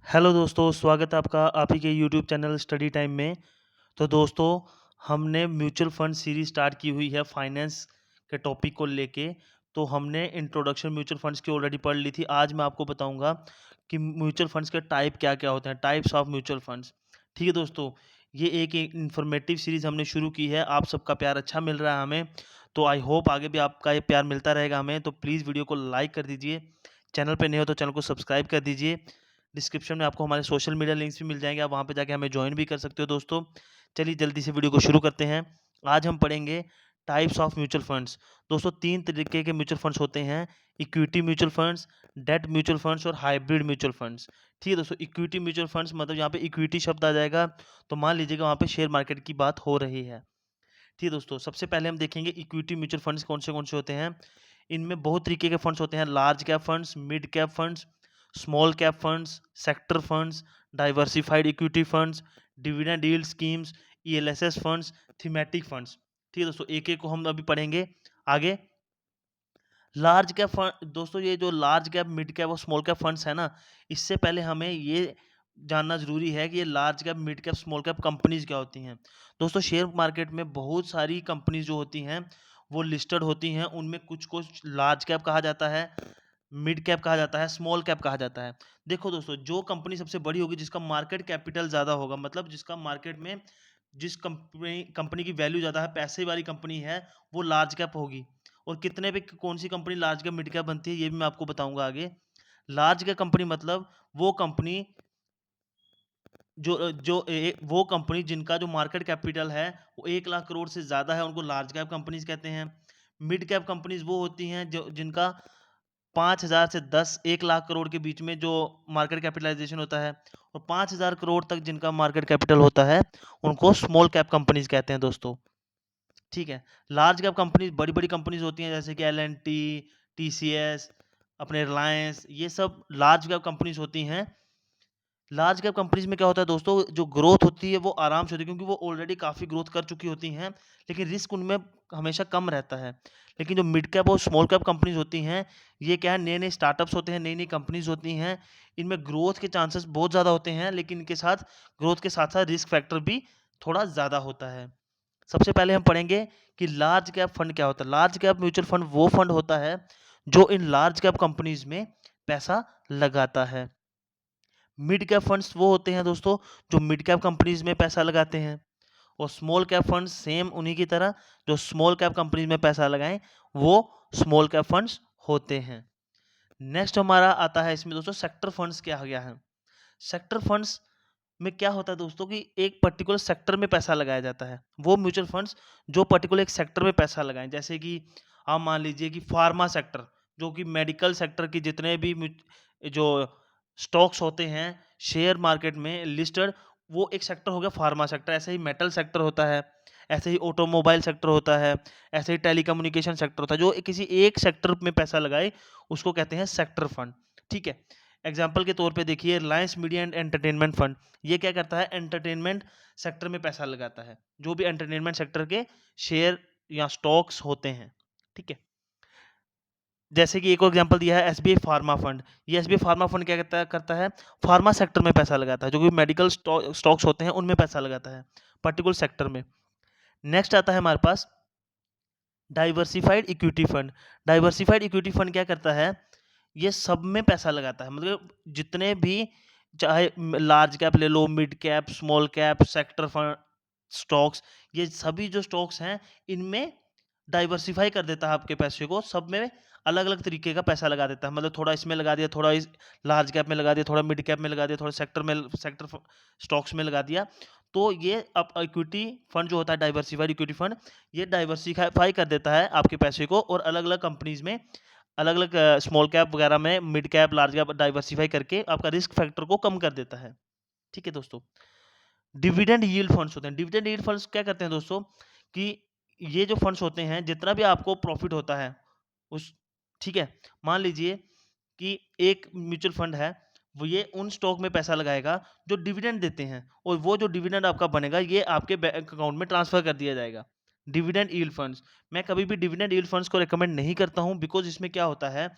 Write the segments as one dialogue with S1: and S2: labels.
S1: Hello दोस्तों, स्वागत है आपका आप ही के यूट्यूब चैनल स्टडी टाइम में। तो दोस्तों, हमने म्यूचुअल फंड सीरीज स्टार्ट की हुई है फाइनेंस के टॉपिक को लेके। तो हमने इंट्रोडक्शन म्यूचुअल फंड्स की ऑलरेडी पढ़ ली थी। आज मैं आपको बताऊंगा कि म्यूचुअल फंड्स के टाइप क्या क्या होते हैं, टाइप्स ऑफ म्यूचुअल फंड्स। ठीक है दोस्तों, ये एक इंफॉर्मेटिव सीरीज हमने शुरू की है। आप सबका प्यार अच्छा मिल रहा है हमें, तो आई होप आगे भी आपका ये प्यार मिलता रहेगा हमें। तो प्लीज़ वीडियो को लाइक कर दीजिए, चैनल पे नए हो तो चैनल को सब्सक्राइब कर दीजिए। डिस्क्रिप्शन में आपको हमारे सोशल मीडिया लिंक्स भी मिल जाएंगे, आप वहाँ पे जाके हमें ज्वाइन भी कर सकते हो दोस्तों। चलिए जल्दी से वीडियो को शुरू करते हैं। आज हम पढ़ेंगे टाइप्स ऑफ म्यूचुअल फंड्स। दोस्तों, तीन तरीके के म्यूचुअल फंड्स होते हैं: equity mutual funds, debt mutual funds और हाइब्रिड म्यूचुअल फंड्स। ठीक है दोस्तों, इक्विटी म्यूचुअल फंड्स मतलब यहाँ पे इक्विटी शब्द आ जाएगा, तो मान लीजिएगा वहाँ पे शेयर मार्केट की बात हो रही है। ठीक है दोस्तों, सबसे पहले हम देखेंगे इक्विटी म्यूचुअल फंड्स कौन से होते हैं। इनमें बहुत तरीके के फंड्स होते हैं: large cap funds, mid cap funds, small cap funds, sector funds, diversified equity funds, dividend yield schemes, ELSS funds, thematic funds. ठीक है दोस्तों, एक एक को हम अभी पढ़ेंगे आगे। लार्ज कैप फंड दोस्तों, ये जो लार्ज कैप, मिड कैप और स्मॉल कैप फंड्स है ना, इससे पहले हमें ये जानना जरूरी है कि ये large cap, mid cap, small cap companies क्या होती हैं। दोस्तों, शेयर मार्केट में बहुत सारी कंपनीज जो होती हैं वो लिस्टेड होती हैं। उनमें कुछ कुछ लार्ज कैप कहा जाता है, मिड कैप कहा जाता है, स्मॉल कैप कहा जाता है। देखो दोस्तों, जो कंपनी सबसे बड़ी होगी, जिसका मार्केट कैपिटल ज़्यादा होगा, मतलब जिसका मार्केट में जिस कंपनी कंपनी की वैल्यू ज़्यादा है, पैसे वाली कंपनी है, वो लार्ज कैप होगी। और कितने पे कौन सी company large cap, mid cap बनती है, ये भी मैं आपको बताऊंगा आगे। लार्ज कैप कंपनी मतलब वो कंपनी वो कंपनी जिनका जो मार्केट कैपिटल है वो 1 लाख करोड़ से ज़्यादा है, उनको लार्ज कैप कंपनीज कहते हैं। मिड कैप कंपनीज वो होती हैं जो जिनका 5,000 से 1 लाख करोड़ के बीच में जो मार्केट कैपिटलाइजेशन होता है, और 5,000 करोड़ तक जिनका मार्केट कैपिटल होता है, उनको स्मॉल कैप कंपनीज कहते हैं दोस्तों। ठीक है। लार्ज कैप कंपनीज बड़ी बड़ी कंपनीज होती हैं, जैसे कि L&T, TCS, अपने रिलायंस, ये सब लार्ज कैप कंपनीज होती हैं। लार्ज कैप कंपनीज में क्या होता है दोस्तों, जो ग्रोथ होती है वो आराम से होती है, क्योंकि वो ऑलरेडी काफ़ी ग्रोथ कर चुकी होती हैं, लेकिन रिस्क उनमें हमेशा कम रहता है। लेकिन जो मिड कैप और स्मॉल कैप कंपनीज होती हैं, ये क्या है, नए नए स्टार्टअप्स होते हैं, नई नई कंपनीज होती हैं। इनमें ग्रोथ के चांसेस बहुत ज़्यादा होते हैं, लेकिन इनके साथ ग्रोथ के साथ साथ रिस्क फैक्टर भी थोड़ा ज़्यादा होता है। सबसे पहले हम पढ़ेंगे कि लार्ज कैप फंड क्या होता है। लार्ज कैप म्यूचुअल फंड वो फंड होता है जो इन लार्ज कैप कंपनीज में पैसा लगाता है। मिड कैप फंड्स वो होते हैं दोस्तों जो मिड कैप कंपनीज में पैसा लगाते हैं, और स्मॉल कैप फंड्स सेम उन्हीं की तरह जो स्मॉल कैप कंपनीज में पैसा लगाएं, वो स्मॉल कैप फंड्स होते हैं। नेक्स्ट हमारा आता है इसमें दोस्तों सेक्टर फंड्स क्या गया है। सेक्टर फंड्स में क्या होता है दोस्तों कि एक पर्टिकुलर सेक्टर में पैसा लगाया जाता है। वो म्यूचुअल फंड्स जो पर्टिकुलर एक सेक्टर में पैसा लगाएं, जैसे कि आप मान लीजिए कि फार्मा सेक्टर, जो कि मेडिकल सेक्टर की जितने भी जो स्टॉक्स होते हैं शेयर मार्केट में लिस्टेड, वो एक सेक्टर हो गया फार्मा सेक्टर। ऐसे ही मेटल सेक्टर होता है, ऐसे ही ऑटोमोबाइल सेक्टर होता है, ऐसे ही टेलीकम्युनिकेशन सेक्टर होता है। जो किसी एक सेक्टर में पैसा लगाए उसको कहते हैं सेक्टर फंड। ठीक है। एग्जाम्पल के तौर पे देखिए, Reliance media and entertainment fund, ये क्या करता है, एंटरटेनमेंट सेक्टर में पैसा लगाता है, जो भी एंटरटेनमेंट सेक्टर के शेयर या स्टॉक्स होते हैं। ठीक है। जैसे कि एक और एग्जांपल दिया है एसबीआई फार्मा फंड। ये एसबीआई फार्मा फंड क्या करता है, फार्मा सेक्टर में पैसा लगाता है, जो कि मेडिकल स्टॉक्स होते हैं उनमें पैसा लगाता है, पर्टिकुलर सेक्टर में। नेक्स्ट आता है हमारे पास diversified equity fund. Diversified equity fund क्या करता है, ये सब में पैसा लगाता है, मतलब जितने भी, चाहे लार्ज कैप ले लो, mid cap, small cap, sector fund, stocks, ये सभी जो स्टॉक्स हैं इनमें डाइवर्सिफाई कर देता है आपके पैसे को, सब में अलग अलग तरीके का पैसा लगा देता है। मतलब थोड़ा इसमें लगा दिया, थोड़ा इस लार्ज कैप में लगा दिया, थोड़ा मिड कैप में लगा दिया, थोड़ा सेक्टर स्टॉक्स में लगा दिया। तो ये अब इक्विटी फंड जो होता है, डाइवर्सिफाइड इक्विटी फंड, ये डाइवर्सिफाई कर देता है आपके पैसे को, और अलग अलग कंपनीज में, अलग अलग स्मॉल कैप वगैरह में, mid cap, large cap diversify करके आपका रिस्क फैक्टर को कम कर देता है। ठीक है दोस्तों। डिविडेंड यील्ड फंड्स होते हैं। डिविडेंड यील्ड फंड्स क्या करते हैं दोस्तों कि ये जो फंड्स होते हैं, जितना भी आपको प्रॉफिट होता है उस, ठीक है, मान लीजिए कि एक म्यूचुअल फंड है, वो ये उन स्टॉक में पैसा लगाएगा जो डिविडेंड देते हैं, और वो जो डिविडेंड आपका बनेगा ये आपके बैंक अकाउंट में ट्रांसफर कर दिया जाएगा। डिविडेंड यील्ड फंड्स, मैं कभी भी डिविडेंड यील्ड फंड्स को रिकमेंड नहीं करता हूं, बिकॉज इसमें क्या होता है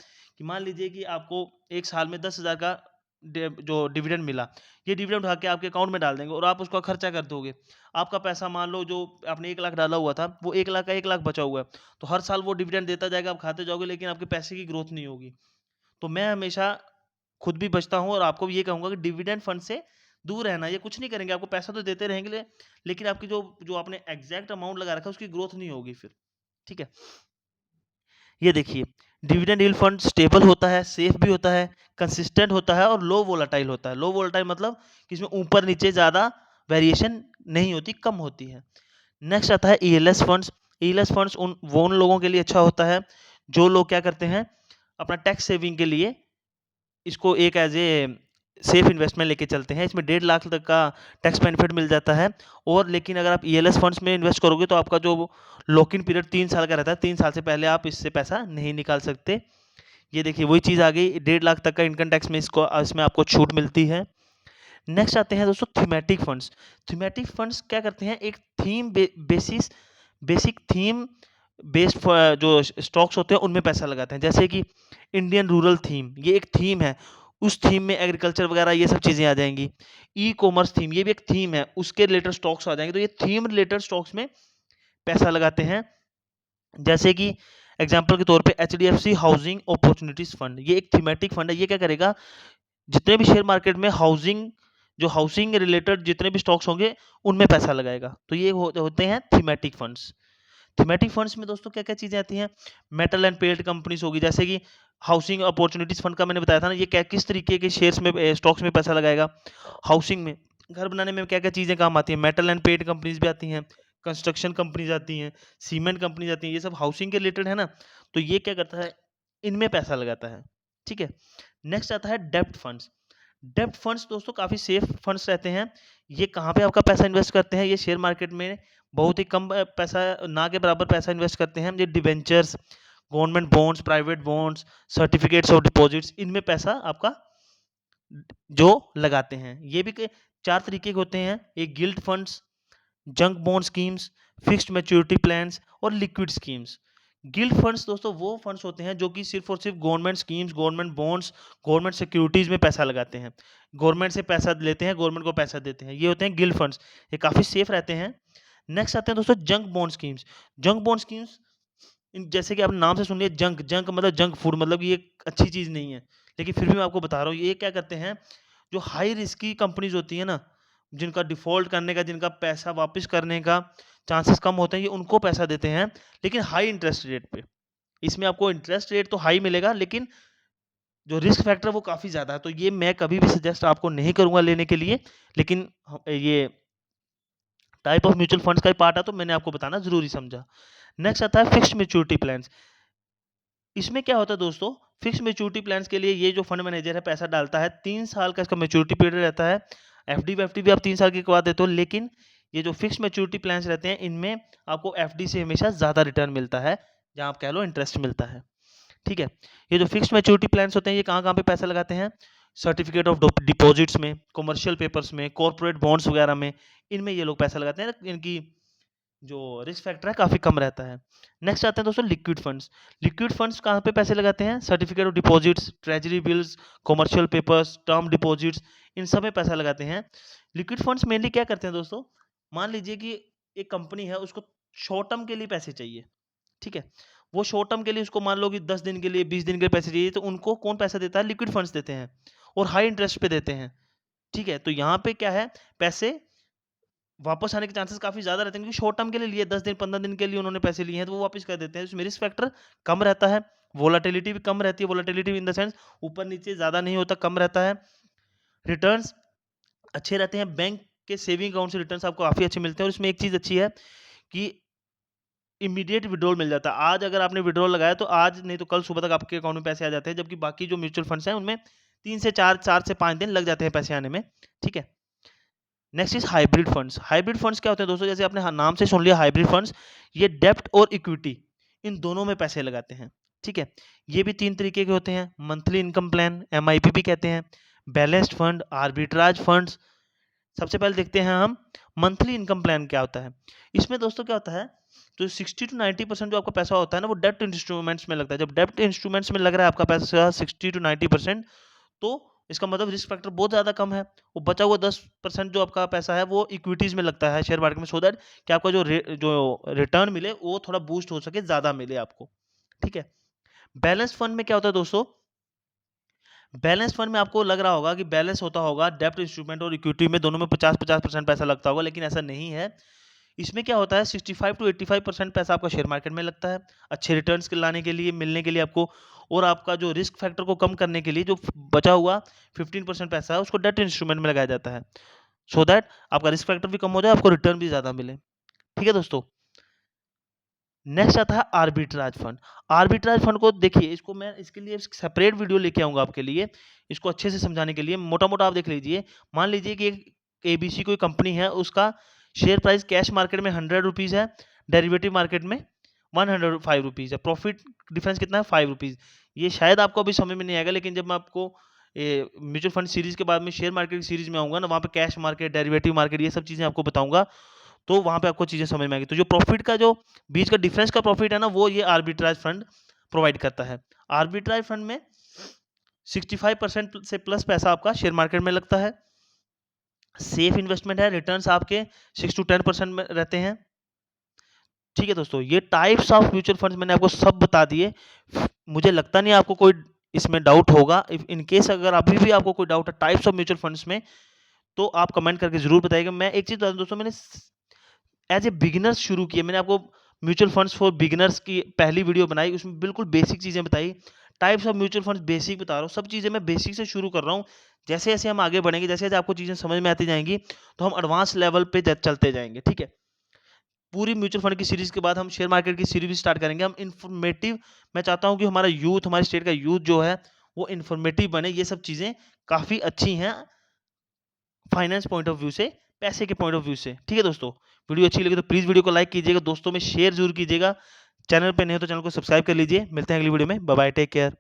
S1: कि मान लीजिए कि आपको एक साल में 10,000 का जो डिविडेंड मिला, ये डिविडेंड उठा के आपके अकाउंट में डाल देंगे और आप उसका खर्चा कर दोगे। आपका पैसा मान लो जो आपने 1 लाख डाला हुआ था, वो 1 लाख का 1 लाख बचा हुआ है। तो हर साल वो डिविडेंड देता जाएगा, आप खाते जाओगे, लेकिन आपके पैसे की ग्रोथ नहीं होगी। तो मैं हमेशा खुद भी बचता हूँ और आपको भी ये कहूँगा कि डिविडेंड फंड से दूर रहना। ये कुछ नहीं करेंगे, आपको पैसा तो देते रहेंगे लेकिन आपकी जो जो आपने एग्जैक्ट अमाउंट लगा रखा है उसकी ग्रोथ नहीं होगी फिर। ठीक है? ये देखिए, डिविडेंड यील्ड फंड स्टेबल होता है, सेफ भी होता है, कंसिस्टेंट होता है और लो वोलेटाइल होता है। लो वोलेटाइल मतलब कि इसमें ऊपर-नीचे ज़्यादा वेरिएशन नहीं होती, कम होती है। नेक्स्ट आता है ईएलएस फंड्स। ईएलएस फंड्स उन लोगों के लिए अच्छा होता है, जो लोग क्या करते हैं, अपना टैक्स सेविंग के लिए इसको एक एज ए सेफ इन्वेस्टमेंट लेके चलते हैं। इसमें 1.5 लाख तक का टैक्स बेनिफिट मिल जाता है। और लेकिन अगर आप ईएलएस फंड्स में इन्वेस्ट करोगे तो आपका जो लॉक इन पीरियड 3 साल का रहता है, 3 साल से पहले आप इससे पैसा नहीं निकाल सकते। ये देखिए वही चीज़ आ गई, 1.5 लाख तक का इनकम टैक्स में इसमें आपको छूट मिलती है। नेक्स्ट आते हैं दोस्तों थीमेटिक फंड्स। थीमेटिक फंड्स क्या करते हैं, एक थीम बेसिक थीम बेस्ड जो स्टॉक्स होते हैं उनमें पैसा लगाते हैं। जैसे कि इंडियन रूरल थीम, ये एक थीम है, उस थीम में एग्रीकल्चर वगैरह ये सब चीज़ें आ जाएंगी। ई कॉमर्स थीम, ये भी एक थीम है, उसके रिलेटेड स्टॉक्स आ जाएंगे। तो ये थीम रिलेटेड स्टॉक्स में पैसा लगाते हैं। जैसे कि एग्जाम्पल के तौर पे एचडीएफसी हाउसिंग अपॉर्चुनिटीज फंड, ये एक थीमेटिक फंड है। ये क्या करेगा, जितने भी शेयर मार्केट में हाउसिंग रिलेटेड जितने भी स्टॉक्स होंगे उनमें पैसा लगाएगा। तो ये होते हैं थीमेटिक फंड्स। थीमेटिक फंड्स में दोस्तों क्या क्या चीजें आती हैं, मेटल एंड पेल्ट कंपनीज होगी, जैसे कि हाउसिंग अपॉर्चुनिटीज फंड का मैंने बताया था ना, ये क्या किस तरीके के शेयर्स में स्टॉक्स में पैसा लगाएगा। हाउसिंग में, घर बनाने में क्या क्या चीजें काम आती हैं, मेटल एंड पेल्ट कंपनीज भी आती हैं, कंस्ट्रक्शन कंपनीज आती हैं, सीमेंट कंपनीज आती हैं, ये सब हाउसिंग के रिलेटेड है ना। तो ये क्या करता है, इनमें पैसा लगाता है। ठीक है? नेक्स्ट आता है डेब्ट फंड्स। डेब्ट फंड्स दोस्तों काफी सेफ फंड्स रहते हैं। ये कहाँ पे आपका पैसा इन्वेस्ट करते हैं, ये शेयर मार्केट में बहुत ही कम पैसा, ना के बराबर पैसा इन्वेस्ट करते हैं। ये debentures, government bonds, private bonds, certificates of deposits, इनमें पैसा आपका जो लगाते हैं। ये भी 4 तरीके के होते हैं, एक guild funds, junk bond schemes, fixed maturity plans और लिक्विड स्कीम्स। गिल्ड फंड्स दोस्तों वो फंड्स होते हैं जो कि सिर्फ और सिर्फ government schemes, government bonds, government securities में पैसा लगाते हैं। गवर्नमेंट से पैसा लेते हैं, गवर्नमेंट को पैसा देते हैं, ये होते हैं गिल्ड फंड्स। ये काफी सेफ रहते हैं। नेक्स्ट आते हैं दोस्तों junk bond schemes. Junk bond schemes, जैसे कि आपने नाम से सुन लिया, जंक जंक मतलब जंक फूड, मतलब ये अच्छी चीज नहीं है, लेकिन फिर भी मैं आपको बता रहा हूँ। ये क्या करते हैं, जो हाई रिस्की कंपनीज होती है ना, जिनका डिफॉल्ट करने का, जिनका पैसा वापस करने का चांसेस कम होते हैं, ये उनको पैसा देते हैं, लेकिन हाई इंटरेस्ट रेट पे। इसमें आपको इंटरेस्ट रेट तो हाई मिलेगा, लेकिन जो रिस्क फैक्टर वो काफी ज्यादा है। तो ये मैं कभी भी सजेस्ट आपको नहीं करूंगा लेने के लिए, लेकिन ये टाइप ऑफ म्यूचुअल फंड्स का ही पार्ट है, तो मैंने आपको बताना जरूरी समझा। नेक्स्ट आता है फिक्स्ड मैच्योरिटी प्लान्स। इसमें क्या होता है दोस्तों, फिक्स मैच्योरिटी प्लान्स के लिए ये जो फंड मैनेजर है पैसा डालता है, 3 साल का इसका मैच्योरिटी पीरियड रहता है। एफडी वेफडी भी आप 3 साल की करवा देते हो, लेकिन ये जो फिक्स मैच्योरिटी प्लान्स रहते हैं इनमें आपको एफडी से हमेशा ज्यादा रिटर्न मिलता है, जहां आप कह लो इंटरेस्ट मिलता है। ठीक है? ये जो फिक्स मैच्योरिटी प्लान्स होते हैं ये कहाँ कहाँ पे पैसा लगाते हैं, सर्टिफिकेट ऑफ डिपॉजिट्स में, कमर्शियल पेपर्स में, कॉर्पोरेट बॉन्ड्स वगैरह में, इनमें ये लोग पैसा लगाते हैं। इनकी जो रिस्क फैक्टर है काफी कम रहता है। नेक्स्ट आते हैं दोस्तों लिक्विड फंड्स। लिक्विड फंड्स कहाँ पे पैसे लगाते हैं, certificate of deposits, treasury bills, commercial papers, term deposits, इन सब में पैसा लगाते हैं। लिक्विड फंड्स मेनली क्या करते हैं दोस्तों, मान लीजिए कि एक कंपनी है, उसको शॉर्ट टर्म के लिए पैसे चाहिए। ठीक है? वो शॉर्ट टर्म के लिए उसको मान लो कि 10 दिन के लिए, 20 दिन के लिए पैसे चाहिए, तो उनको कौन पैसा देता है, लिक्विड फंड्स देते हैं, और हाई इंटरेस्ट पे देते हैं। ठीक है? तो यहाँ पे क्या है, पैसे वापस आने के चांसेस काफ़ी ज़्यादा रहते हैं, क्योंकि शॉर्ट टर्म के लिए 10 दिन 15 दिन के लिए उन्होंने पैसे लिए हैं, तो वो वापस कर देते हैं। इसमें रिस्क फैक्टर कम रहता है, वोलेटिलिटी भी कम रहती है। वोलेटिलिटी इन द सेंस ऊपर नीचे ज़्यादा नहीं होता, कम रहता है। रिटर्न्स अच्छे रहते हैं, बैंक के सेविंग अकाउंट से रिटर्न्स आपको काफ़ी अच्छे मिलते हैं। और इसमें एक चीज़ अच्छी है कि इमीडिएट विड्रॉल मिल जाता है। आज अगर आपने विड्रॉल लगाया तो आज नहीं तो कल सुबह तक आपके अकाउंट में पैसे आ जाते हैं, जबकि बाकी जो म्यूचुअल फंड्स हैं उनमें 3 से 4 से 5 दिन लग जाते हैं पैसे आने में। ठीक है? Next is hybrid funds. Hybrid funds क्या होते हैं दोस्तों, जैसे आपने नाम से सुन लिया हाइब्रिड फंड्स, ये डेब्ट और इक्विटी इन दोनों में पैसे लगाते हैं। ठीक है? ये भी 3 तरीके के होते हैं, मंथली इनकम प्लान, एमआईपी भी कहते हैं, बैलेंस्ड फंड, आर्बिट्राज फंड्स। सबसे पहले देखते हैं हम मंथली इनकम प्लान क्या होता है। इसमें दोस्तों क्या होता है, तो 60 टू 90% जो आपका पैसा होता है ना, वो डेब्ट इंस्ट्रूमेंट्स में लगता है। जब डेब्ट इंस्ट्रूमेंट्स में लग रहा है आपका पैसा 60 टू 90%, तो इसका मतलब रिस्क फैक्टर बहुत ज़्यादा कम है। वो बचा हुआ 10% जो आपका पैसा है वो इक्विटीज़ में लगता है शेयर मार्केट में, सो दैट कि आपका जो रिटर्न मिले वो थोड़ा बूस्ट हो सके, ज़्यादा मिले आपको, ठीक है। बैलेंस फंड में क्या होता है दोस्तों, बैलेंस फंड में आपको लग रहा होगा कि बैलेंस होता होगा डेब्ट इंस्ट्रूमेंट और इक्विटी में, दोनों में 50-50% पैसा लगता होगा, लेकिन ऐसा नहीं है। इसमें क्या होता है, 65 टू 85% पैसा आपका शेयर मार्केट में लगता है, अच्छे रिटर्न्स के लाने के लिए, मिलने के लिए आपको, और आपका जो रिस्क फैक्टर को कम करने के लिए जो बचा हुआ 15% पैसा है उसको डेब्ट इंस्ट्रूमेंट में लगाया जाता है, सो दैट आपका रिस्क फैक्टर भी कम हो जाए, आपको रिटर्न भी ज़्यादा मिले। ठीक है दोस्तों। नेक्स्ट आता है आर्बिट्राज फंड। आर्बिट्राज फंड को देखिए, इसको मैं इसके लिए सेपरेट वीडियो लेके आऊंगा आपके लिए, इसको अच्छे से समझाने के लिए। मोटा मोटा आप देख लीजिए, मान लीजिए कि एक एबीसी कोई कंपनी है, उसका शेयर प्राइस कैश मार्केट में 100 रुपीज़ है, डेरिवेटिव मार्केट में 105 रुपीज़ है, प्रॉफिट डिफरेंस कितना है 5 रुपीज़। ये शायद आपको अभी समझ में नहीं आएगा, लेकिन जब मैं आपको म्यूचुअल फंड सीरीज के बाद में शेयर मार्केट की सीरीज में आऊंगा ना, वहाँ पे कैश मार्केट, डेरिवेटिव मार्केट, ये सब चीज़ें आपको बताऊंगा, तो वहाँ पे आपको चीज़ें समझ में आएगी। तो जो प्रॉफिट का जो बीच का डिफरेंस का प्रॉफिट है ना, वो ये आर्बिट्राज फंड प्रोवाइड करता है। आर्बिट्राज फंड में 65% से प्लस पैसा आपका शेयर मार्केट में लगता है, सेफ इन्वेस्टमेंट है, रिटर्न्स आपके 6 टू 10% में रहते हैं। ठीक है दोस्तों, ये टाइप्स ऑफ म्यूचुअल फंड्स मैंने आपको सब बता दिए। मुझे लगता नहीं आपको कोई इसमें डाउट होगा। इफ इन केस अगर अभी भी आपको कोई डाउट है टाइप्स ऑफ म्यूचुअल फंड्स में, तो आप कमेंट करके जरूर बताइएगा। मैं एक चीज बता दूं दोस्तों, मैंने एज ए बिगिनर्स शुरू किया, मैंने आपको म्यूचुअल फंड्स फॉर बिगिनर्स की पहली वीडियो बनाई, उसमें बिल्कुल बेसिक चीजें बताई। Types of mutual funds basic बता रहा हूँ, सब चीजें मैं बेसिक से शुरू कर रहा हूँ। जैसे जैसे हम आगे बढ़ेंगे, जैसे जैसे आपको चीजें समझ में आती जाएंगी, तो हम एडवांस लेवल पे चलते जाएंगे। ठीक है, पूरी म्यूचुअल फंड की सीरीज के बाद हम शेयर मार्केट की सीरीज भी स्टार्ट करेंगे। हम इंफॉर्मेटिव, मैं चाहता हूं कि हमारा यूथ, हमारे स्टेट का यूथ जो है वो इंफॉर्मेटिव बने। ये सब चीजें काफी अच्छी हैं फाइनेंस पॉइंट ऑफ व्यू से, पैसे के पॉइंट ऑफ व्यू से। ठीक है दोस्तों, वीडियो अच्छी लगी तो प्लीज वीडियो को लाइक कीजिएगा, दोस्तों में शेयर जरूर कीजिएगा। चैनल पे नहीं हो तो चैनल को सब्सक्राइब कर लीजिए। मिलते हैं अगली वीडियो में, बाय बाय, टेक केयर।